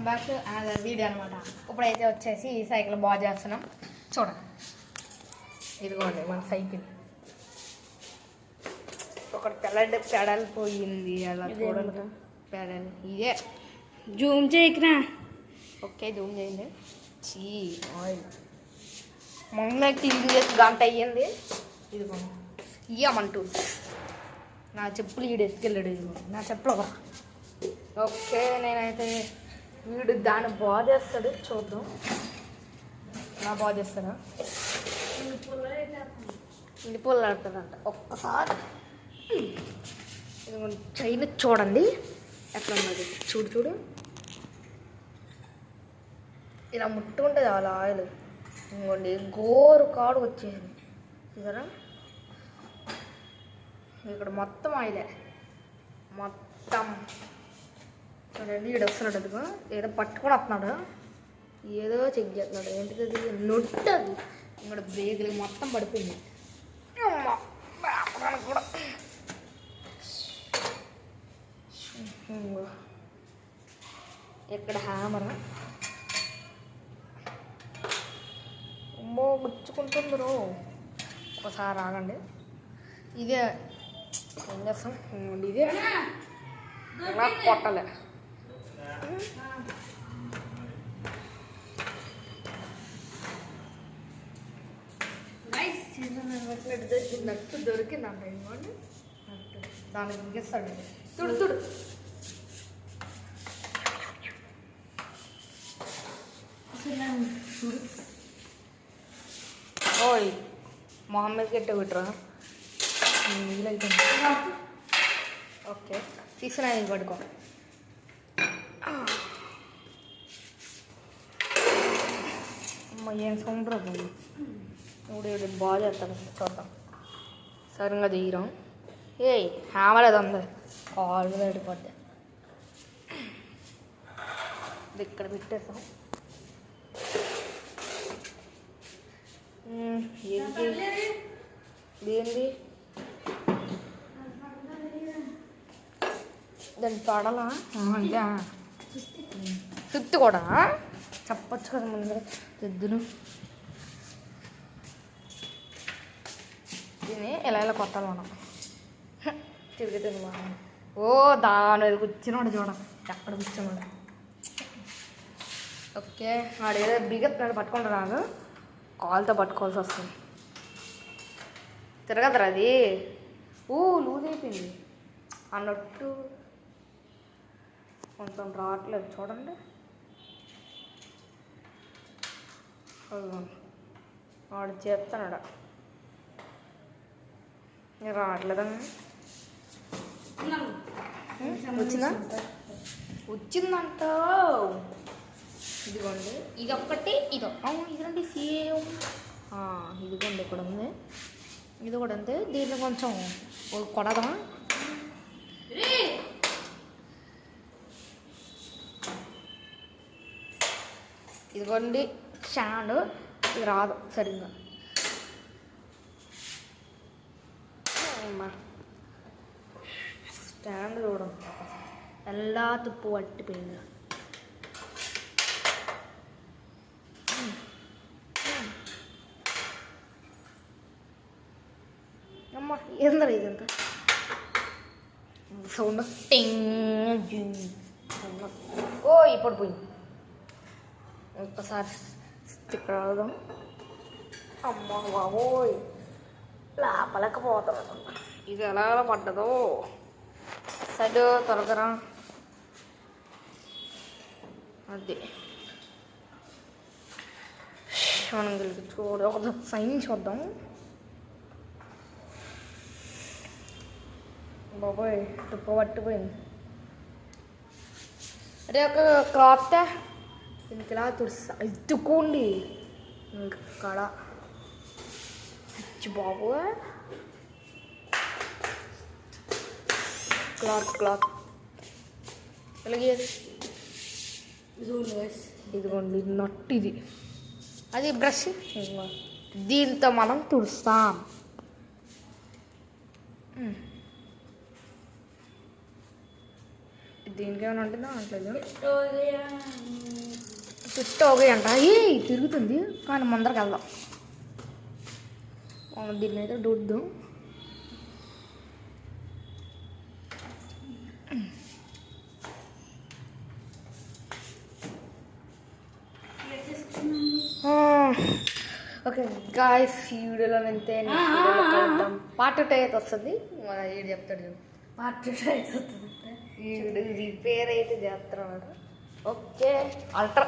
Back another video అనమాట. ఇప్పుడైతే వచ్చేసి ఈ సైకిల్ బాగా చేస్తున్నాం. చూడండి, ఇదిగోండి మన సైకిల్. ఒకటి పెడల్ పోయింది, అలా చూడండి. పెడల్ ఇదే జూమ్ చేయకరా. ఓకే, జూమ్ చేయండి. చీ ఆయిల్ మొన్న క్లీన్ చేసి గంట అయ్యింది. ఇదిగోండి ఇయ్యమంటూ నా చెప్పులు ఈడు ఎత్తుకెళ్ళాడు. ఇదిగోండి నా చెప్పులు. ఓకే, నేనైతే వీడు దాన్ని బాగా చేస్తాడు. చూద్దాం నా బాగా చేస్తాడా. ఇంటి పూలు ఆడుతుందంట. ఒక్కసారి చైన్ చూడండి ఎట్లా ఉన్నది. చూడు చూడు, ఇలా ముట్టుకుంటుంది చాలా ఆయిల్. ఇంకోండి గోరు కాడు వచ్చేసింది చూసారా. ఇక్కడ మొత్తం ఆయిలే మొత్తం. చూడండి, ఈడు వస్తున్నాడు. అదిగో ఏదో పట్టుకొని వస్తున్నాడు, ఏదో చెక్ చేస్తున్నాడు. ఏంటిది అది? నొట్టు అది. ఇక్కడ బ్రేకులు మొత్తం పడిపోయింది. కూడా ఇక్కడ హ్యామర్ అమ్మో గుచ్చుకుంటుందరు. ఒకసారి ఆగండి. ఇదే ఏం చేస్తాం, ఇదే ఇలా కొట్టలే. నట్టు దొరికిందంట. ఇవ్వండి నట్టు, దానికి ఇంకేస్తాడు. తుడు తుడు ఓయ్ మొహమ్మద్ గట్ట కుట్రా. వీలైతే ఓకే తీసుకున్నా. ఇంక పడుకో. అమ్మ ఏం సౌండ్ రాదు. ఇప్పుడు బాగా చేస్తాను. చూద్దాం. సరిగ్గా తీయరం. ఏ హ్యామలేదు అందరు కాళ్ళు పడిపోద్ది. ఇక్కడ పెట్టేసాం. ఏంటి ఏంది దాన్ని పడలా అంటే సుత్తి కూడా చెప్పచ్చు కదా ముందు ఎద్దును. దీన్ని ఎలా ఎలా కొట్టాలి మనం. తిరుగుతుంది మనం. ఓ దాని కూర్చున్నాడు చూడ, ఎక్కడ కూర్చున్నాడు. ఓకే, వాడు ఏదో బిగెత్తున్నాడు. పట్టుకుంటా రాదు, కాలుతో పట్టుకోవాల్సి వస్తుంది. తిరగదురా అది. లూజ్ అయిపోయింది అన్నట్టు. కొంచెం రావట్లేదు చూడండి. వాడు చేస్తున్నాడు. రావట్లేదండి. వచ్చిందంట. ఇదిగోండి ఇది ఒక్కటి, ఇదండి సేమ్. ఇదిగోండి ఇక్కడ ఉంది. ఇది కూడా అంతే. దీంట్లో కొంచెం కొడదాం. ఇదిగోండి స్టాండ్. ఇది రాదు సరిగ్గా. స్టాండ్ చూడండి ఎలా తుప్పు పట్టిపోయింది. అమ్మ ఏందా ఇదంతా సౌండ్. ఇప్పుడు పోయింది. ఒక్కసారి ఇక్కడ రాదాం. అమ్మ బాబోయ్, లాపలేకపోతాడు. ఇది ఎలా పడ్డదో. సైడ్ త్వరగా అది మనం గెలిపించుకోవడం. ఒక సైన్ చూద్దాం. బాబోయ్ తుప్ప పట్టిపోయింది. అదే ఒక క్లాత్ దీనికి ఇలా తుడుస్తా. ఎత్తుకోండి ఇక్కడ బాబోయ్. క్లాత్ ఎలాగేది. ఇదిగోండి నట్టు. ఇది అది బ్రష్. దీంతో మనం తుడుస్తాం. దీనికి ఏమైనా ఉంటుందా? అంటలేదు. చుట్టూ ఒకే అంట ఏ తిరుగుతుంది కానీ ముందరికి వెళ్దాం దీన్ని అయితే దొడ్డు ఓకే గాయస్ ఈ వీడియోలో అయితే పార్ట్ 2 అయితే వస్తుంది ఏడు చెప్తాడు పార్ట్ అయితే వస్తుంది ఈ వీడియో రిపేర్ అయితే చేస్తున్నాడు ఓకే అల్ట్రా